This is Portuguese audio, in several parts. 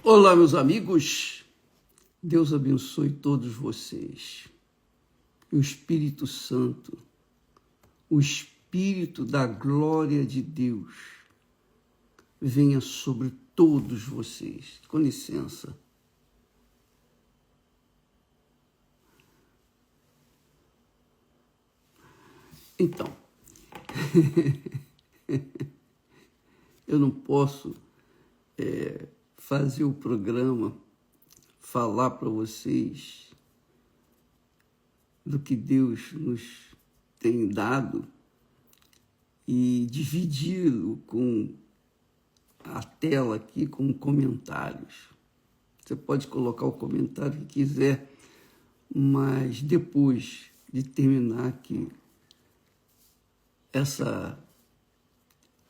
Olá, meus amigos. Deus abençoe todos vocês. O Espírito Santo, o Espírito da glória de Deus, venha sobre todos vocês. Com licença. Então, eu não posso fazer o programa, falar para vocês do que Deus nos tem dado e dividi-lo com a tela aqui com comentários. Você pode colocar o comentário que quiser, mas depois de terminar aqui essa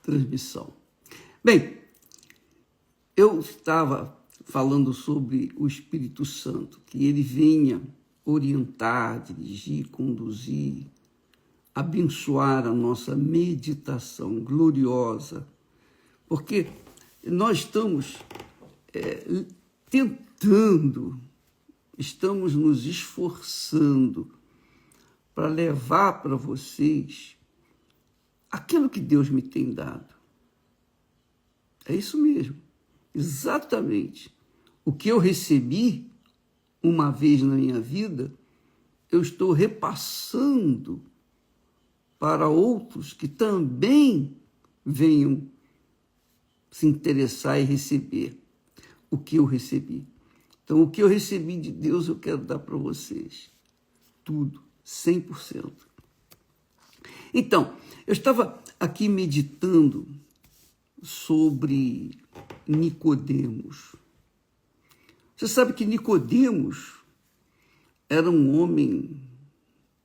transmissão. Bem, eu estava falando sobre o Espírito Santo, que ele venha orientar, dirigir, conduzir, abençoar a nossa meditação gloriosa, porque nós estamos tentando, estamos nos esforçando para levar para vocês aquilo que Deus me tem dado. É isso mesmo, exatamente. O que eu recebi uma vez na minha vida, eu estou repassando para outros que também venham se interessar e receber o que eu recebi. Então, o que eu recebi de Deus, eu quero dar para vocês. Tudo, 100%. Então, eu estava aqui meditando sobre Nicodemos. Você sabe que Nicodemos era um homem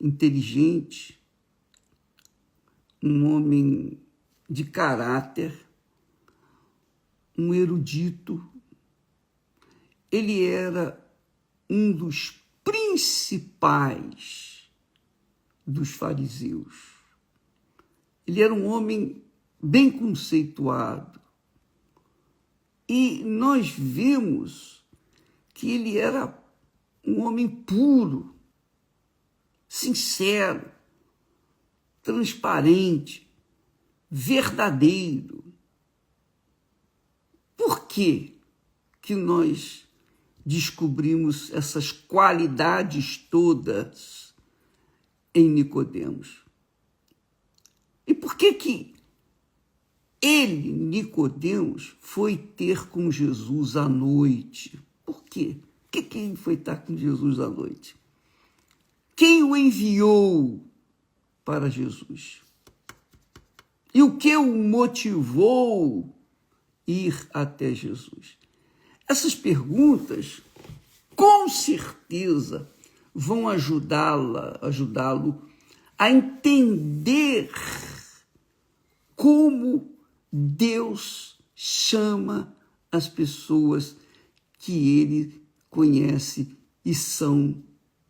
inteligente, um homem de caráter, um erudito. Ele era um dos principais dos fariseus. Ele era um homem bem conceituado. E nós vemos que ele era um homem puro, sincero, transparente, verdadeiro. Por que nós descobrimos essas qualidades todas em Nicodemos? E por que ele, Nicodemos, foi ter com Jesus à noite? Por quê? Por que ele foi estar com Jesus à noite? Quem o enviou para Jesus? E o que o motivou a ir até Jesus? Essas perguntas, com certeza, vão ajudá-lo a entender como Deus chama as pessoas que ele conhece e são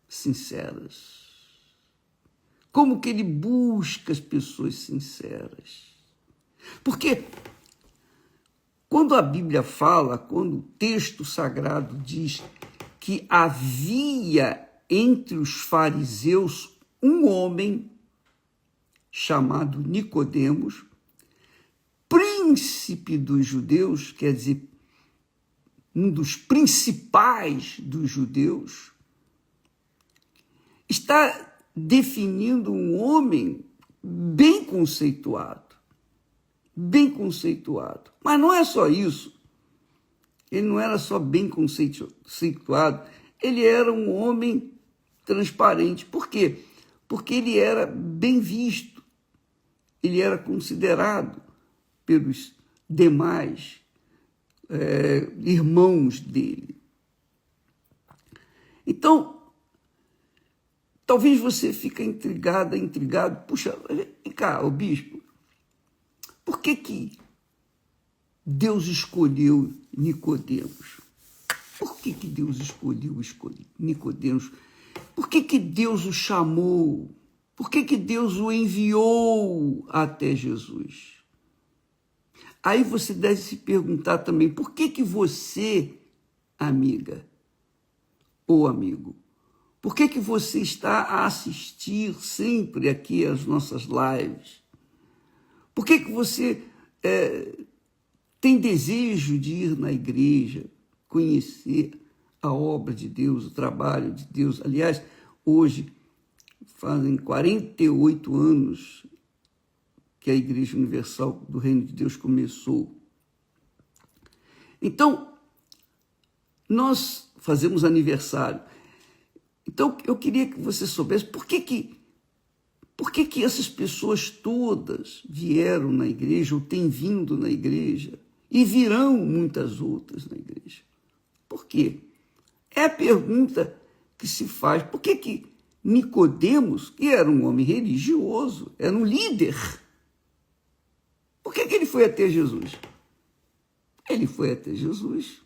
sinceras. Como que ele busca as pessoas sinceras? Porque quando a Bíblia fala, quando o texto sagrado diz que havia entre os fariseus um homem chamado Nicodemos, príncipe dos judeus, quer dizer, um dos principais dos judeus, está definindo um homem bem conceituado. Bem conceituado. Mas não é só isso. Ele não era só bem conceituado, ele era um homem transparente. Por quê? Porque ele era bem visto, ele era considerado pelos demais irmãos dele. Então, talvez você fique intrigado. Puxa, vem cá, o bispo, por que Deus escolheu Nicodemos? Por que Deus escolheu Nicodemos? Por que Deus o chamou? Por que Deus o enviou até Jesus? Aí você deve se perguntar também, por que você amiga ou amigo? Por que você está a assistir sempre aqui às nossas lives? Por que você tem desejo de ir na igreja, conhecer a obra de Deus, o trabalho de Deus? Aliás, hoje fazem 48 anos que a Igreja Universal do Reino de Deus começou. Então, nós fazemos aniversário. Então, eu queria que você soubesse por que essas pessoas todas vieram na igreja, ou têm vindo na igreja, e virão muitas outras na igreja. Por quê? É a pergunta que se faz. Por que Nicodemos, que era um homem religioso, era um líder, por que ele foi até Jesus? Ele foi até Jesus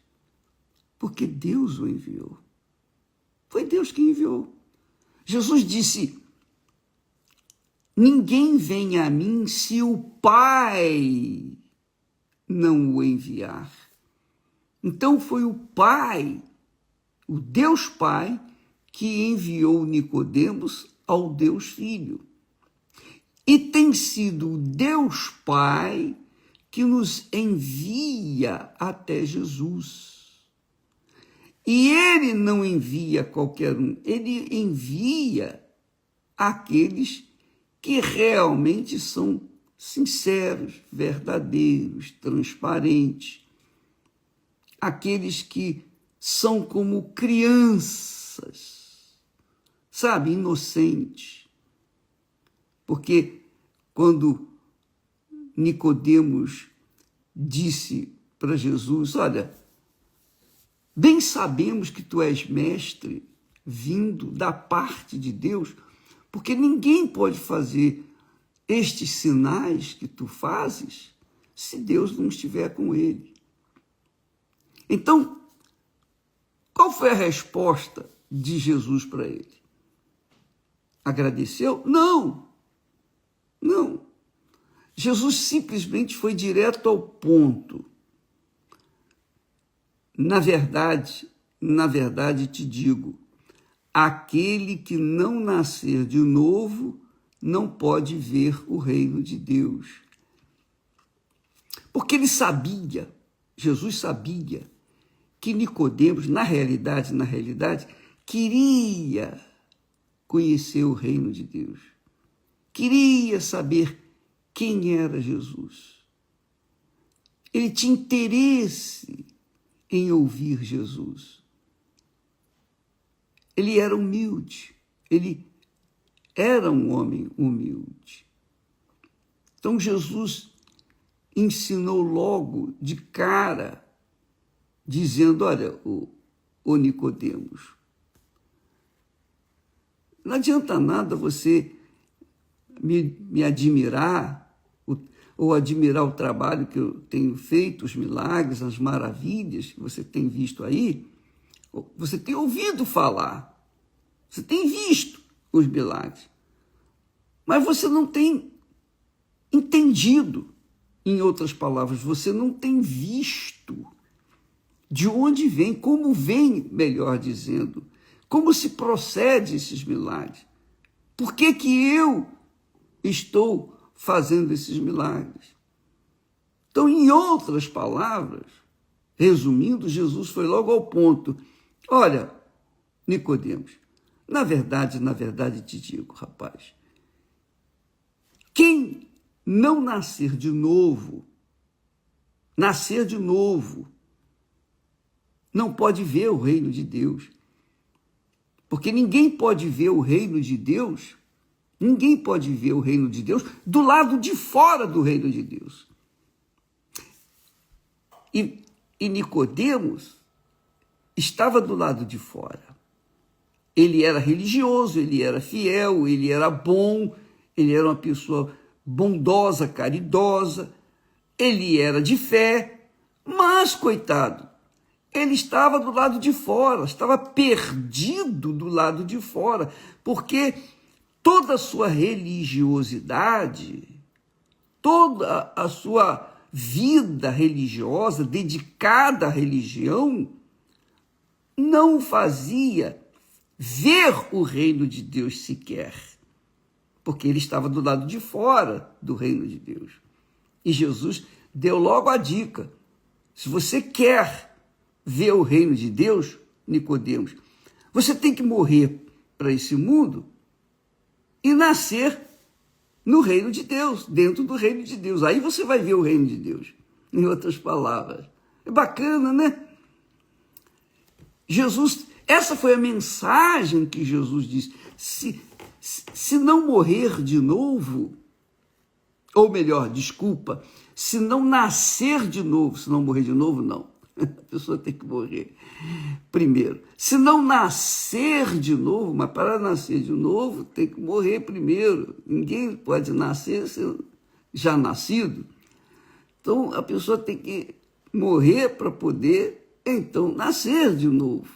porque Deus o enviou. Foi Deus que enviou. Jesus disse: ninguém vem a mim se o Pai não o enviar. Então foi o Pai, o Deus Pai, que enviou Nicodemos ao Deus Filho. E tem sido o Deus Pai que nos envia até Jesus. E ele não envia qualquer um, ele envia aqueles que realmente são sinceros, verdadeiros, transparentes. Aqueles que são como crianças, sabe, inocentes. Porque quando Nicodemos disse para Jesus: olha, bem sabemos que tu és mestre vindo da parte de Deus, porque ninguém pode fazer estes sinais que tu fazes se Deus não estiver com ele. Então, qual foi a resposta de Jesus para ele? Agradeceu? Não. Jesus simplesmente foi direto ao ponto. Na verdade te digo, aquele que não nascer de novo não pode ver o reino de Deus. Porque Jesus sabia que Nicodemos, na realidade, queria conhecer o reino de Deus. Queria saber quem era Jesus. Ele tinha interesse em ouvir Jesus. Ele era humilde, ele era um homem humilde. Então Jesus ensinou logo de cara, dizendo: olha, ô Nicodemos, não adianta nada você me admirar, ou admirar o trabalho que eu tenho feito, os milagres, as maravilhas que você tem visto aí. Você tem ouvido falar, você tem visto os milagres, mas você não tem entendido. Em outras palavras, você não tem visto de onde vem, como vem, melhor dizendo, como se procede esses milagres. Por que eu estou fazendo esses milagres? Então, em outras palavras, resumindo, Jesus foi logo ao ponto. Olha, Nicodemos, na verdade te digo, rapaz, quem não nascer de novo, não pode ver o reino de Deus. Porque ninguém pode ver o reino de Deus, do lado de fora do reino de Deus. E Nicodemos estava do lado de fora. Ele era religioso, ele era fiel, ele era bom, ele era uma pessoa bondosa, caridosa, ele era de fé, mas, coitado, ele estava do lado de fora, estava perdido do lado de fora, porque toda a sua religiosidade, toda a sua vida religiosa, dedicada à religião, não o fazia ver o reino de Deus sequer, porque ele estava do lado de fora do reino de Deus. E Jesus deu logo a dica: se você quer ver o reino de Deus, Nicodemos, você tem que morrer para esse mundo e nascer no reino de Deus, dentro do reino de Deus. Aí você vai ver o reino de Deus, em outras palavras. É bacana, né? Jesus, essa foi a mensagem que Jesus disse: se não morrer de novo, ou melhor, desculpa, se não nascer de novo, se não morrer de novo, não. A pessoa tem que morrer primeiro. Se não nascer de novo, mas para nascer de novo, tem que morrer primeiro. Ninguém pode nascer já nascido. Então, a pessoa tem que morrer para poder, então, nascer de novo.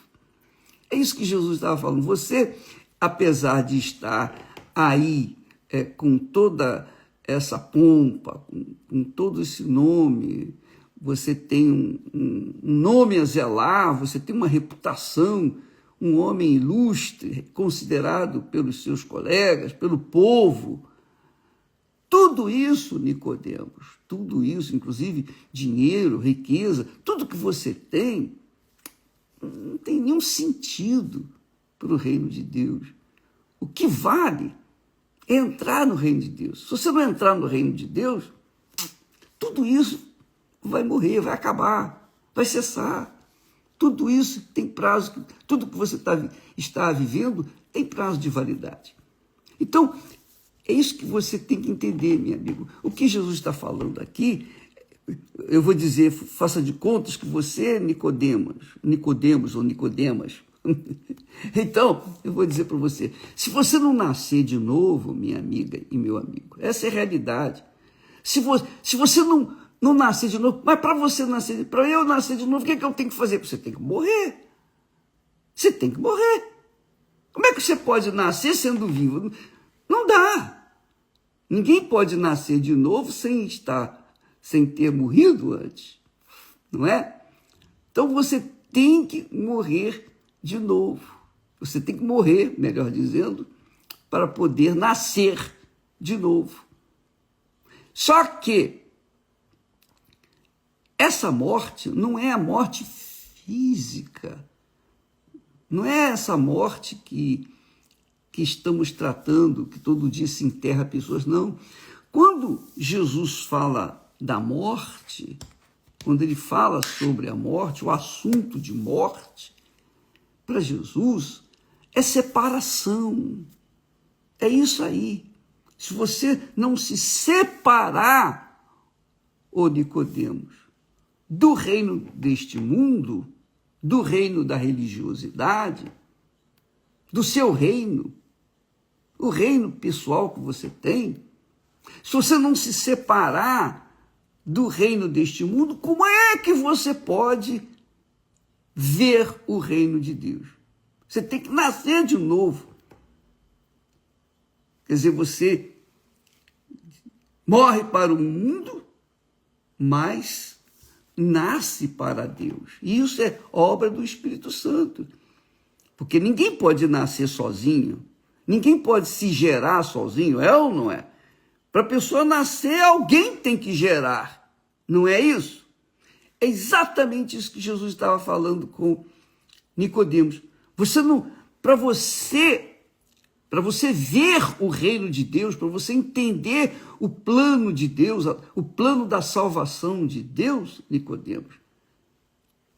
É isso que Jesus estava falando. Você, apesar de estar aí com toda essa pompa, com todo esse nome, você tem um nome a zelar, você tem uma reputação, um homem ilustre, considerado pelos seus colegas, pelo povo. Tudo isso, Nicodemos, tudo isso, inclusive dinheiro, riqueza, tudo que você tem, não tem nenhum sentido para o reino de Deus. O que vale é entrar no reino de Deus. Se você não entrar no reino de Deus, tudo isso vai morrer, vai acabar, vai cessar. Tudo isso tem prazo, tudo que você está vivendo tem prazo de validade. Então, é isso que você tem que entender, meu amigo. O que Jesus está falando aqui, eu vou dizer, faça de contas que você é Nicodemos ou Nicodemas. Então, eu vou dizer para você, se você não nascer de novo, minha amiga e meu amigo, essa é a realidade. Se você não nascer de novo, mas para você nascer, para eu nascer de novo, o que é que eu tenho que fazer? Você tem que morrer. Você tem que morrer. Como é que você pode nascer sendo vivo? Não dá. Ninguém pode nascer de novo sem ter morrido antes, não é? Então você tem que morrer de novo. Você tem que morrer, melhor dizendo, para poder nascer de novo. Só que essa morte não é a morte física, não é essa morte que estamos tratando, que todo dia se enterra pessoas, não. Quando Jesus fala da morte, quando ele fala sobre a morte, o assunto de morte, para Jesus, é separação. É isso aí. Se você não se separar, ô Nicodemos, do reino deste mundo, do reino da religiosidade, do seu reino, o reino pessoal que você tem, se você não se separar do reino deste mundo, como é que você pode ver o reino de Deus? Você tem que nascer de novo. Quer dizer, você morre para o mundo, mas nasce para Deus. E isso é obra do Espírito Santo. Porque ninguém pode nascer sozinho, ninguém pode se gerar sozinho, é ou não é? Para a pessoa nascer, alguém tem que gerar, não é isso? É exatamente isso que Jesus estava falando com Nicodemos. Para você ver o reino de Deus, para você entender o plano de Deus, o plano da salvação de Deus, Nicodemos,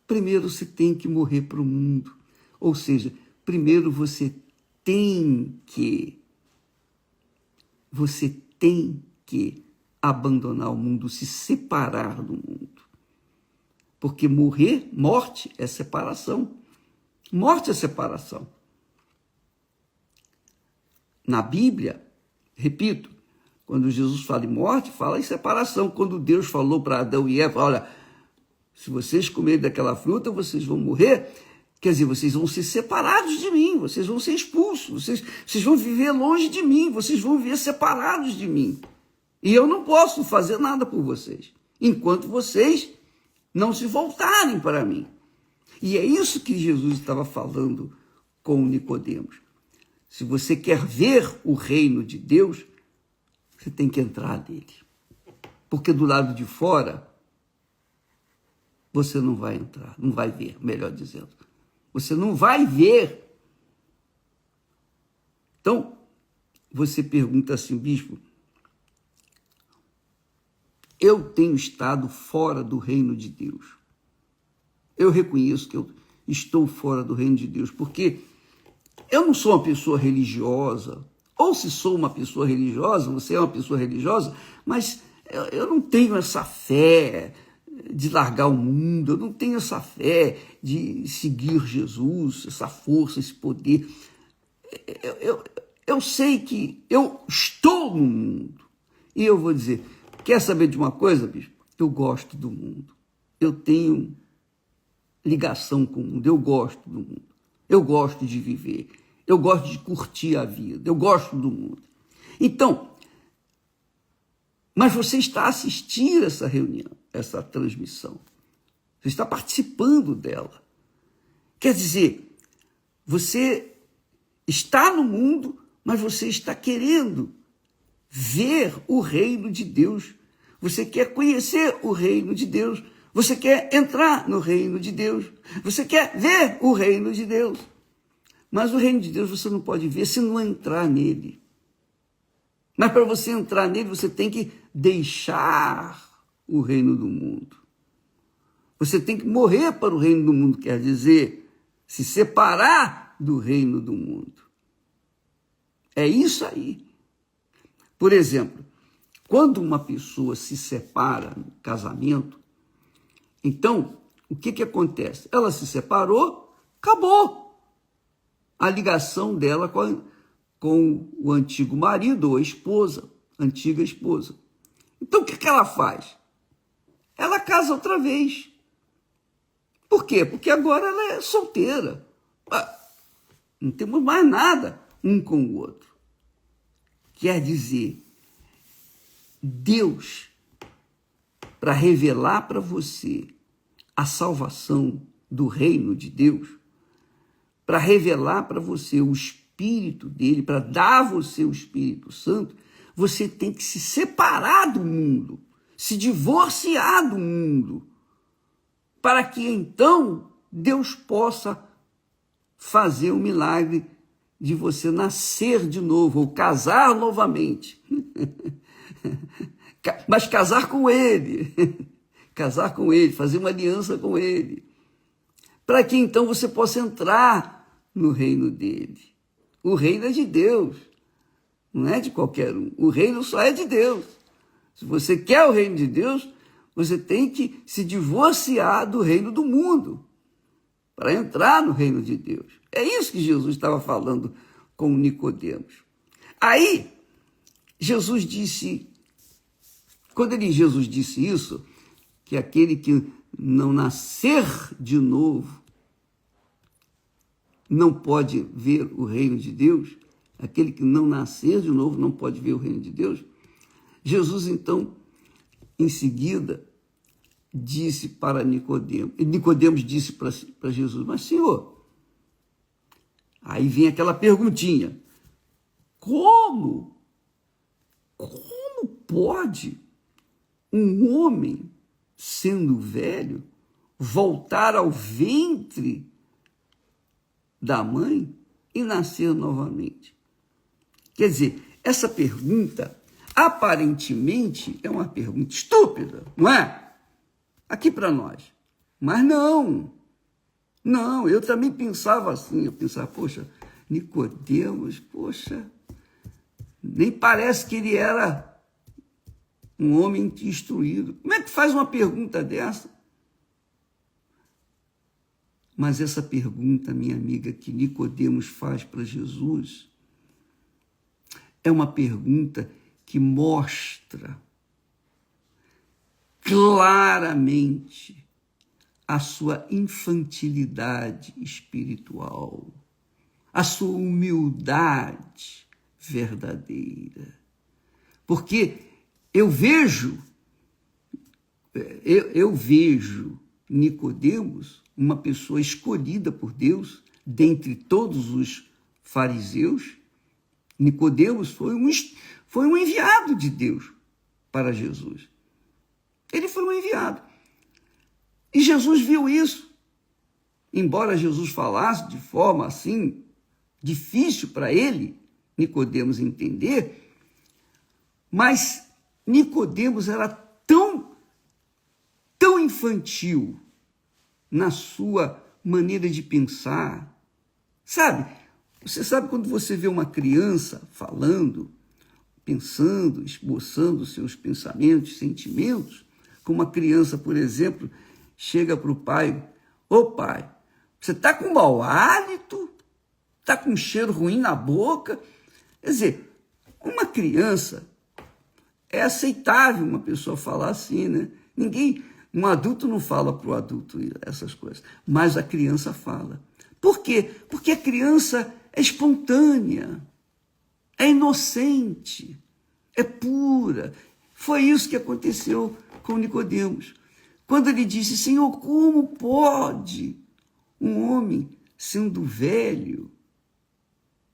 primeiro você tem que morrer para o mundo. Ou seja, primeiro você tem que abandonar o mundo, se separar do mundo. Porque morte é separação. Morte é separação. Na Bíblia, repito, quando Jesus fala em morte, fala em separação. Quando Deus falou para Adão e Eva, olha, se vocês comerem daquela fruta, vocês vão morrer. Quer dizer, vocês vão ser separados de mim, vocês vão ser expulsos, vocês vão viver longe de mim, vocês vão viver separados de mim. E eu não posso fazer nada por vocês, enquanto vocês não se voltarem para mim. E é isso que Jesus estava falando com Nicodemos. Se você quer ver o reino de Deus, você tem que entrar nele. Porque do lado de fora, você não vai entrar, não vai ver, melhor dizendo. Você não vai ver. Então, você pergunta assim, bispo, eu tenho estado fora do reino de Deus. Eu reconheço que eu estou fora do reino de Deus, porque eu não sou uma pessoa religiosa, ou se sou uma pessoa religiosa, você é uma pessoa religiosa, mas eu não tenho essa fé de largar o mundo, eu não tenho essa fé de seguir Jesus, essa força, esse poder. Eu sei que eu estou no mundo. E eu vou dizer, quer saber de uma coisa, bispo? Eu gosto do mundo. Eu tenho ligação com o mundo, eu gosto do mundo. Eu gosto de viver, eu gosto de curtir a vida, eu gosto do mundo. Então, mas você está assistindo essa reunião, essa transmissão. Você está participando dela. Quer dizer, você está no mundo, mas você está querendo ver o reino de Deus. Você quer conhecer o reino de Deus. Você quer entrar no reino de Deus. Você quer ver o reino de Deus. Mas o reino de Deus você não pode ver se não entrar nele. Mas para você entrar nele, você tem que deixar o reino do mundo. Você tem que morrer para o reino do mundo, quer dizer, se separar do reino do mundo. É isso aí. Por exemplo, quando uma pessoa se separa no casamento, então, o que acontece? Ela se separou, acabou a ligação dela com o antigo marido ou esposa, antiga esposa. Então, o que ela faz? Ela casa outra vez. Por quê? Porque agora ela é solteira. Não temos mais nada um com o outro. Quer dizer, Deus, para revelar para você a salvação do reino de Deus, para revelar para você o Espírito dele, para dar a você o Espírito Santo, você tem que se separar do mundo, se divorciar do mundo, para que então Deus possa fazer o milagre de você nascer de novo, ou casar novamente. Mas casar com ele, fazer uma aliança com ele, para que então você possa entrar no reino dele. O reino é de Deus, não é de qualquer um. O reino só é de Deus. Se você quer o reino de Deus, você tem que se divorciar do reino do mundo para entrar no reino de Deus. É isso que Jesus estava falando com Nicodemos. Aí, Jesus disse, Jesus disse isso, que aquele que não nascer de novo não pode ver o reino de Deus, aquele que não nascer de novo não pode ver o reino de Deus. Jesus, então, em seguida, disse para Nicodemos, e Nicodemos disse para Jesus, mas Senhor, aí vem aquela perguntinha, como pode um homem, sendo velho, voltar ao ventre da mãe e nascer novamente? Quer dizer, essa pergunta, aparentemente, é uma pergunta estúpida, não é? Aqui para nós. Mas não, eu também pensava assim, eu pensava, poxa, Nicodemos, poxa, nem parece que ele era um homem instruído. Como é que faz uma pergunta dessa? Mas essa pergunta, minha amiga, que Nicodemos faz para Jesus, é uma pergunta que mostra claramente a sua infantilidade espiritual, a sua humildade verdadeira. Porque eu vejo Nicodemos, uma pessoa escolhida por Deus, dentre todos os fariseus, Nicodemos foi um enviado de Deus para Jesus. Ele foi um enviado. E Jesus viu isso. Embora Jesus falasse de forma assim, difícil para ele, Nicodemos, entender, mas Nicodemos era tão infantil na sua maneira de pensar. Sabe? Você sabe quando você vê uma criança falando, pensando, esboçando seus pensamentos, sentimentos, como uma criança, por exemplo, chega para o pai: ô pai, você está com mau hálito? Está com um cheiro ruim na boca? Quer dizer, uma criança, é aceitável uma pessoa falar assim, né? Um adulto não fala para o adulto essas coisas, mas a criança fala. Por quê? Porque a criança é espontânea, é inocente, é pura. Foi isso que aconteceu com Nicodemos. Quando ele disse: Senhor, como pode um homem, sendo velho,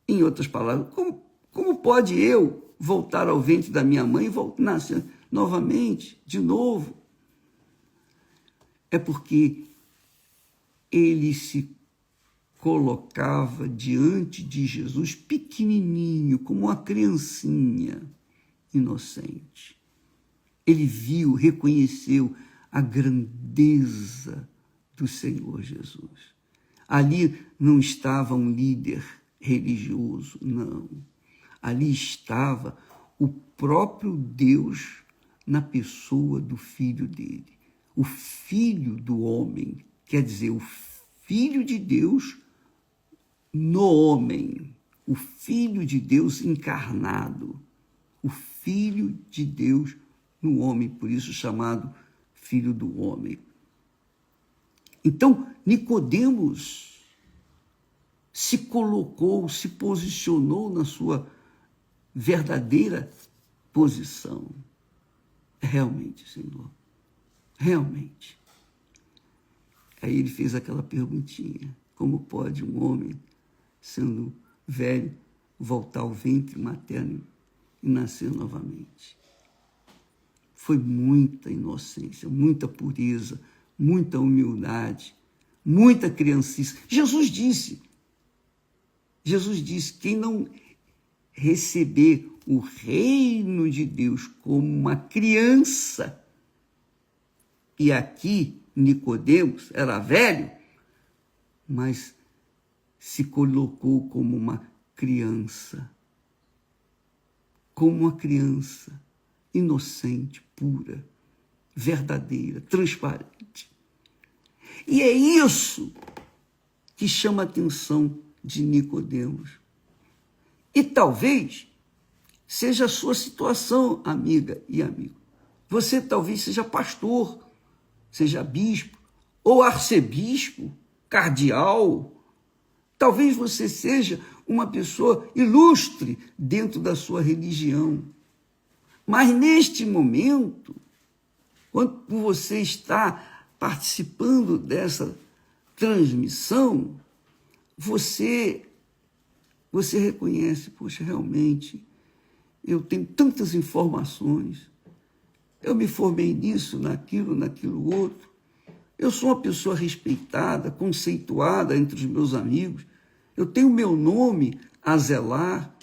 em outras palavras, como pode eu voltar ao ventre da minha mãe e nascer novamente, de novo? É porque ele se colocava diante de Jesus pequenininho, como uma criancinha inocente. Ele viu, reconheceu a grandeza do Senhor Jesus. Ali não estava um líder religioso, não. Ali estava o próprio Deus na pessoa do Filho dele. O Filho do homem, quer dizer, o Filho de Deus no homem, o Filho de Deus encarnado, o Filho de Deus no homem, por isso chamado Filho do homem. Então, Nicodemos se colocou, se posicionou na sua verdadeira posição. Realmente, Senhor, realmente. Aí ele fez aquela perguntinha: como pode um homem, sendo velho, voltar ao ventre materno e nascer novamente? Foi muita inocência, muita pureza, muita humildade, muita criancice. Jesus disse, quem não receber o reino de Deus como uma criança, e aqui Nicodemos era velho, mas se colocou como uma criança, inocente, pura, verdadeira, transparente. E é isso que chama a atenção de Nicodemos. E talvez seja a sua situação, amiga e amigo. Você talvez seja pastor, seja bispo, ou arcebispo, cardeal. Talvez você seja uma pessoa ilustre dentro da sua religião. Mas neste momento, quando você está participando dessa transmissão, você reconhece: poxa, realmente, eu tenho tantas informações, eu me formei nisso, naquilo outro, eu sou uma pessoa respeitada, conceituada entre os meus amigos, eu tenho meu nome a zelar,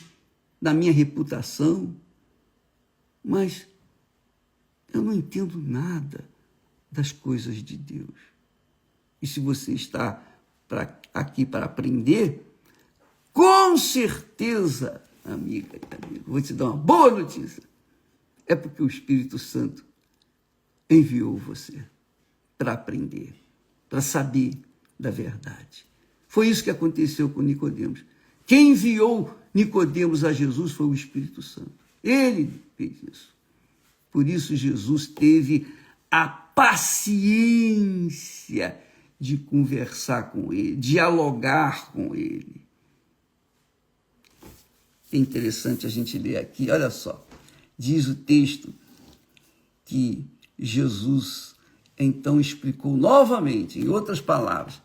da minha reputação, mas eu não entendo nada das coisas de Deus. E se você está aqui para aprender, com certeza, amiga e amigo, vou te dar uma boa notícia. É porque o Espírito Santo enviou você para aprender, para saber da verdade. Foi isso que aconteceu com Nicodemos. Quem enviou Nicodemos a Jesus foi o Espírito Santo. Ele fez isso. Por isso Jesus teve a paciência de conversar com ele, dialogar com ele. É interessante a gente ler aqui, olha só. Diz o texto que Jesus então explicou novamente, em outras palavras: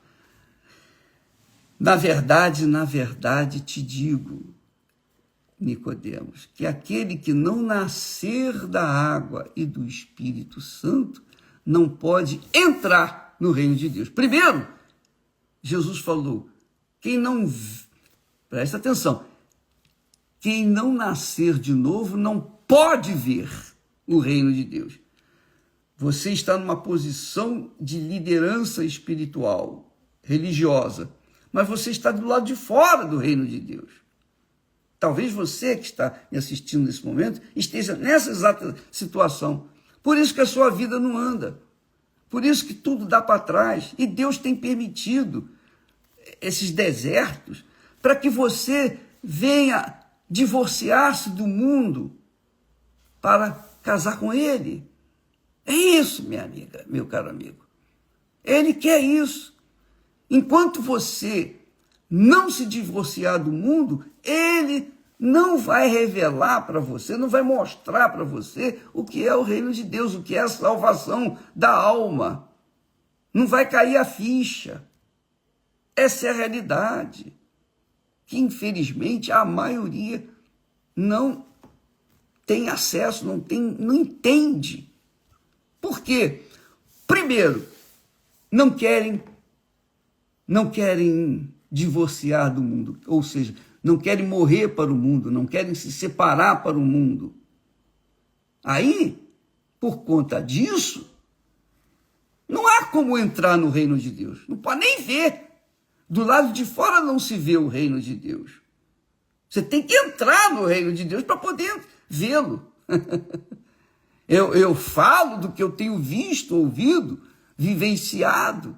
na verdade te digo, Nicodemos, que aquele que não nascer da água e do Espírito Santo não pode entrar no reino de Deus. Primeiro, Jesus falou, presta atenção, quem não nascer de novo não pode ver o reino de Deus. Você está numa posição de liderança espiritual, religiosa, mas você está do lado de fora do reino de Deus. Talvez você que está me assistindo nesse momento esteja nessa exata situação. Por isso que a sua vida não anda. Por isso que tudo dá para trás. E Deus tem permitido esses desertos para que você venha divorciar-se do mundo para casar com Ele. É isso, minha amiga, meu caro amigo. Ele quer isso. Enquanto você não se divorciar do mundo, Ele não vai revelar para você, não vai mostrar para você o que é o reino de Deus, o que é a salvação da alma. Não vai cair a ficha. Essa é a realidade, que infelizmente a maioria não tem acesso, não entende. Por quê? Primeiro, não querem divorciar do mundo, ou seja, não querem morrer para o mundo, não querem se separar para o mundo. Aí, por conta disso, não há como entrar no reino de Deus, não pode nem ver. Do lado de fora não se vê o reino de Deus. Você tem que entrar no reino de Deus para poder vê-lo. Eu falo do que eu tenho visto, ouvido, vivenciado.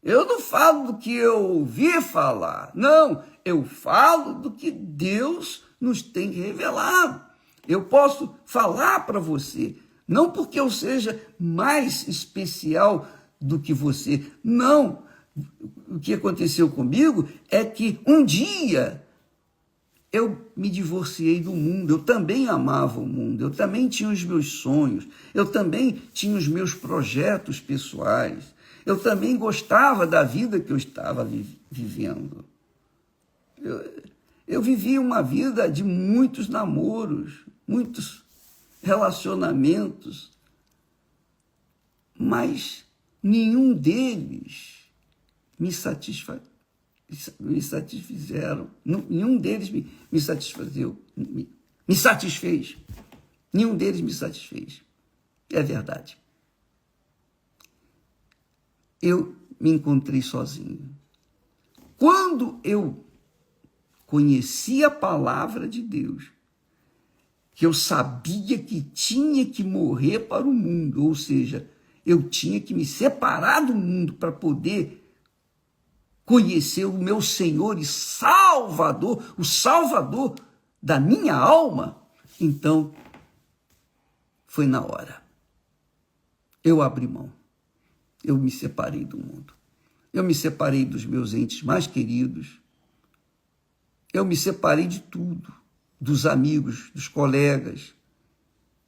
Eu não falo do que eu ouvi falar. Não, eu falo do que Deus nos tem revelado. Eu posso falar para você, não porque eu seja mais especial do que você. Não. O que aconteceu comigo é que um dia eu me divorciei do mundo, eu também amava o mundo, eu também tinha os meus sonhos, eu também tinha os meus projetos pessoais, eu também gostava da vida que eu estava vivendo. Eu vivi uma vida de muitos namoros, muitos relacionamentos, mas nenhum deles me satisfizeram, nenhum deles me satisfez, nenhum deles me satisfez, é verdade. Eu me encontrei sozinho. Quando eu conheci a palavra de Deus, que eu sabia que tinha que morrer para o mundo, ou seja, eu tinha que me separar do mundo para poder conhecer o meu Senhor e Salvador, o Salvador da minha alma, então foi na hora. Eu abri mão. Eu me separei do mundo. Eu me separei dos meus entes mais queridos. Eu me separei de tudo, dos amigos, dos colegas.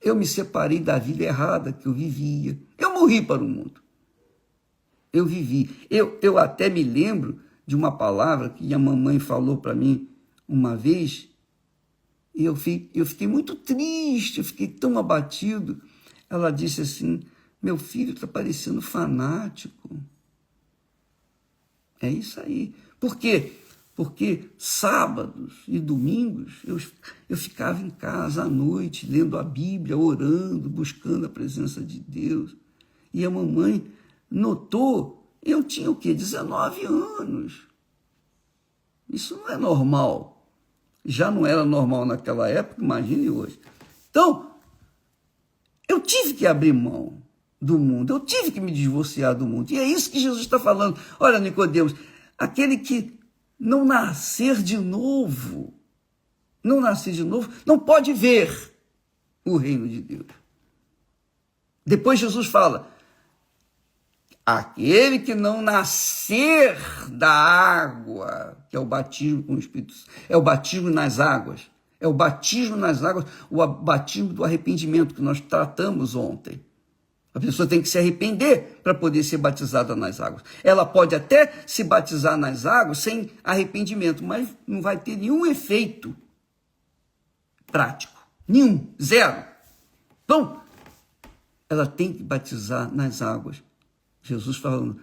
Eu me separei da vida errada que eu vivia. Eu morri para o mundo. Eu vivi. Eu até me lembro de uma palavra que a mamãe falou para mim uma vez, e eu fiquei muito triste, eu fiquei tão abatido. Ela disse assim: meu filho está parecendo fanático. É isso aí. Por quê? Porque sábados e domingos eu ficava em casa à noite, lendo a Bíblia, orando, buscando a presença de Deus. E a mamãe notou, eu tinha o quê? 19 anos. Isso não é normal. Já não era normal naquela época, imagine hoje. Então, eu tive que abrir mão do mundo, eu tive que me divorciar do mundo. E é isso que Jesus está falando. Olha, Nicodemos, aquele que não nascer de novo, não pode ver o reino de Deus. Depois Jesus fala: aquele que não nascer da água, que é o batismo com o Espírito Santo, é o batismo nas águas, o batismo do arrependimento que nós tratamos ontem. A pessoa tem que se arrepender para poder ser batizada nas águas. Ela pode até se batizar nas águas sem arrependimento, mas não vai ter nenhum efeito prático. Nenhum, zero. Então, ela tem que batizar nas águas. Jesus falando,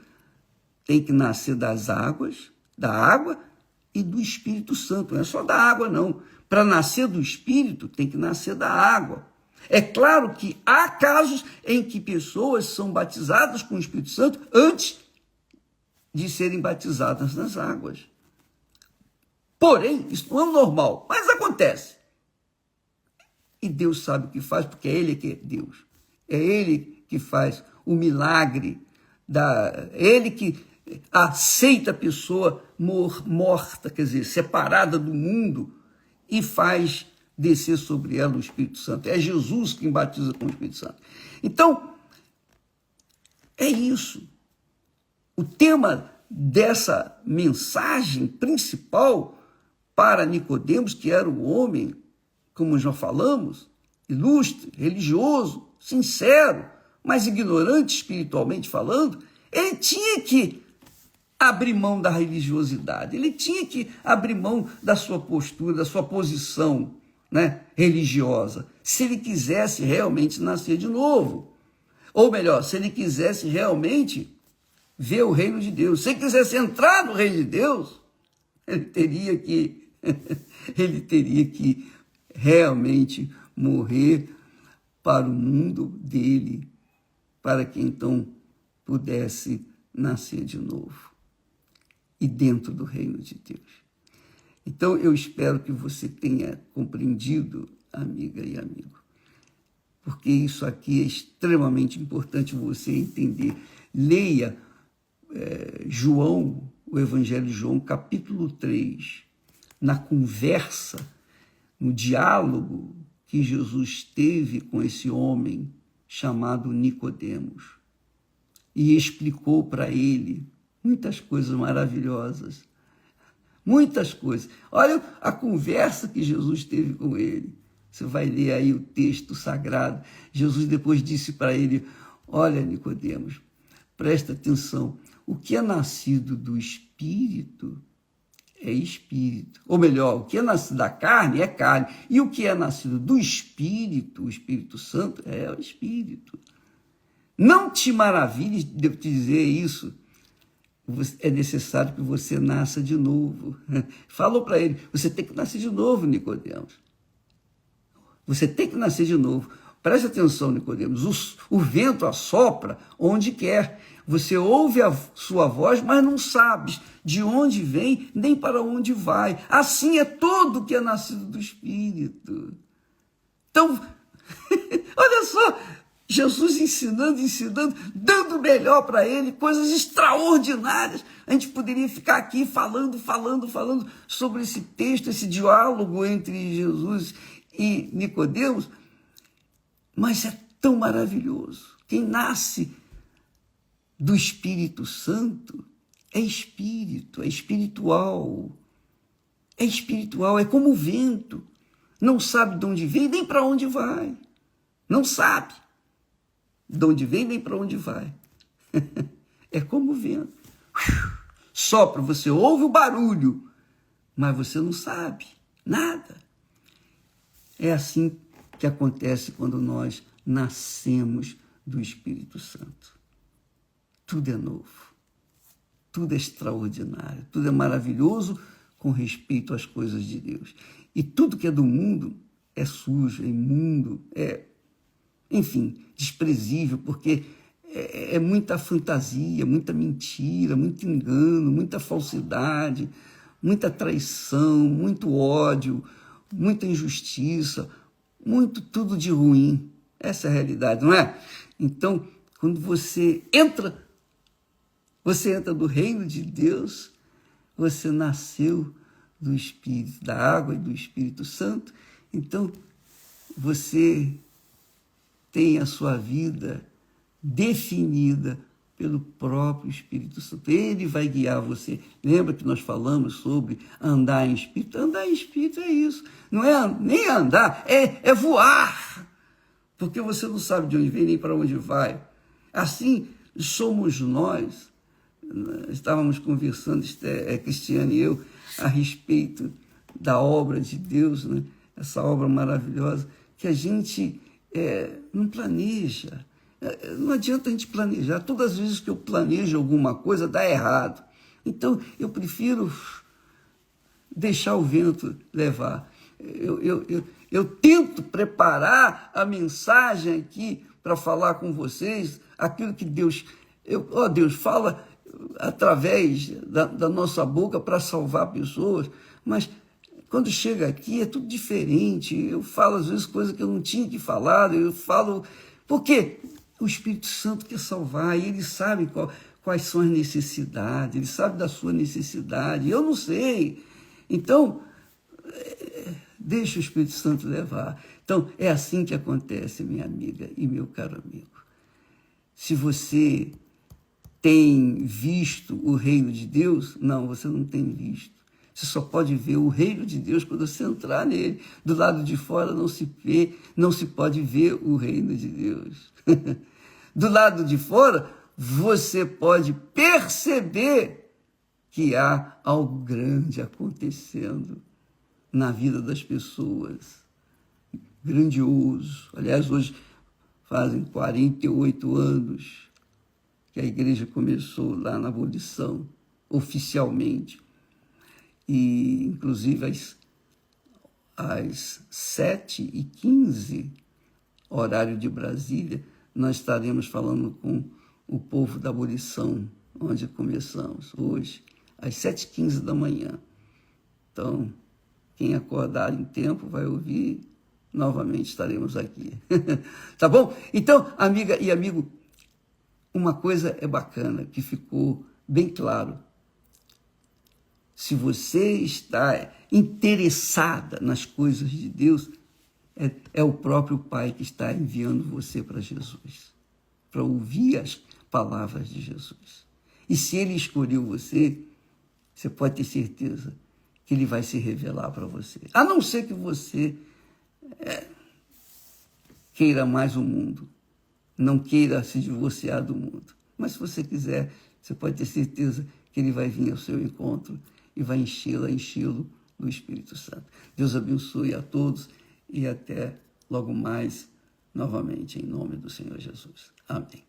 tem que nascer das águas, da água e do Espírito Santo. Não é só da água, não. Para nascer do Espírito, tem que nascer da água. É claro que há casos em que pessoas são batizadas com o Espírito Santo antes de serem batizadas nas águas. Porém, isso não é o normal, mas acontece. E Deus sabe o que faz, porque é Ele que é Deus. É Ele que faz o milagre, Ele que aceita a pessoa morta, quer dizer, separada do mundo, e faz descer sobre ela o Espírito Santo. É Jesus quem batiza com o Espírito Santo. Então, é isso. O tema dessa mensagem principal para Nicodemos, que era o homem, como já falamos, ilustre, religioso, sincero, mas ignorante espiritualmente falando, ele tinha que abrir mão da religiosidade, ele tinha que abrir mão da sua postura, da sua posição, né, religiosa, se ele quisesse realmente nascer de novo. Ou melhor, se ele quisesse realmente ver o reino de Deus, se ele quisesse entrar no reino de Deus, ele teria que realmente morrer para o mundo dele, para que então pudesse nascer de novo e dentro do reino de Deus. Então, eu espero que você tenha compreendido, amiga e amigo, porque isso aqui é extremamente importante você entender. Leia João, o Evangelho de João, capítulo 3, na conversa, no diálogo que Jesus teve com esse homem chamado Nicodemos, e explicou para ele muitas coisas maravilhosas. Muitas coisas. Olha a conversa que Jesus teve com ele. Você vai ler aí o texto sagrado. Jesus depois disse para ele, olha, Nicodemos, presta atenção. O que é nascido do Espírito é Espírito. Ou melhor, o que é nascido da carne é carne. E o que é nascido do Espírito, o Espírito Santo, é o Espírito. Não te maravilhes de eu te dizer isso. É necessário que você nasça de novo. Falou para ele, você tem que nascer de novo, Nicodemos. Você tem que nascer de novo. Preste atenção, Nicodemos. O vento assopra onde quer. Você ouve a sua voz, mas não sabes de onde vem, nem para onde vai. Assim é todo que é nascido do Espírito. Então, olha só, Jesus ensinando, dando o melhor para ele, coisas extraordinárias. A gente poderia ficar aqui falando sobre esse texto, esse diálogo entre Jesus e Nicodemos, mas é tão maravilhoso. Quem nasce do Espírito Santo é espírito, é espiritual. É espiritual, é como o vento. Não sabe de onde vem nem para onde vai. Não sabe de onde vem nem para onde vai. É como o vento. Sopra, você ouve o barulho, mas você não sabe nada. É assim que acontece quando nós nascemos do Espírito Santo. Tudo é novo, tudo é extraordinário, tudo é maravilhoso com respeito às coisas de Deus. E tudo que é do mundo é sujo, é imundo, enfim, desprezível, porque é muita fantasia, muita mentira, muito engano, muita falsidade, muita traição, muito ódio, muita injustiça, muito tudo de ruim. Essa é a realidade, não é? Então, quando você entra do reino de Deus, você nasceu do Espírito, da água e do Espírito Santo, então você tem a sua vida definida pelo próprio Espírito Santo. Ele vai guiar você. Lembra que nós falamos sobre andar em Espírito? Andar em Espírito é isso. Não é nem andar, é voar. Porque você não sabe de onde vem nem para onde vai. Assim somos nós. Estávamos conversando, Cristiane e eu, a respeito da obra de Deus, né? Essa obra maravilhosa, que a gente não planeja. Não adianta a gente planejar. Todas as vezes que eu planejo alguma coisa, dá errado. Então, eu prefiro deixar o vento levar. Eu tento preparar a mensagem aqui para falar com vocês, aquilo que Deus... Deus, fala através da nossa boca para salvar pessoas, mas quando chega aqui é tudo diferente. Eu falo às vezes coisas que eu não tinha que falar, eu falo... Por quê? O Espírito Santo quer salvar, e ele sabe quais são as necessidades, ele sabe da sua necessidade, eu não sei. Então, deixa o Espírito Santo levar. Então, é assim que acontece, minha amiga e meu caro amigo. Se você tem visto o reino de Deus, não, você não tem visto. Você só pode ver o reino de Deus quando você entrar nele. Do lado de fora não se pode ver o reino de Deus. Do lado de fora, você pode perceber que há algo grande acontecendo na vida das pessoas. Grandioso. Aliás, hoje fazem 48 anos que a igreja começou lá na abolição, oficialmente. E, inclusive, às 7h15, horário de Brasília, nós estaremos falando com o povo da abolição, onde começamos hoje, às 7h15 da manhã. Então, quem acordar em tempo vai ouvir, novamente estaremos aqui. Tá bom? Então, amiga e amigo, uma coisa é bacana, que ficou bem claro. Se você está interessada nas coisas de Deus, é o próprio Pai que está enviando você para Jesus, para ouvir as palavras de Jesus. E se Ele escolheu você, você pode ter certeza que Ele vai se revelar para você. A não ser que você queira mais o mundo, não queira se divorciar do mundo. Mas se você quiser, você pode ter certeza que Ele vai vir ao seu encontro e vai enchê-lo do Espírito Santo. Deus abençoe a todos e até logo mais, novamente, em nome do Senhor Jesus. Amém.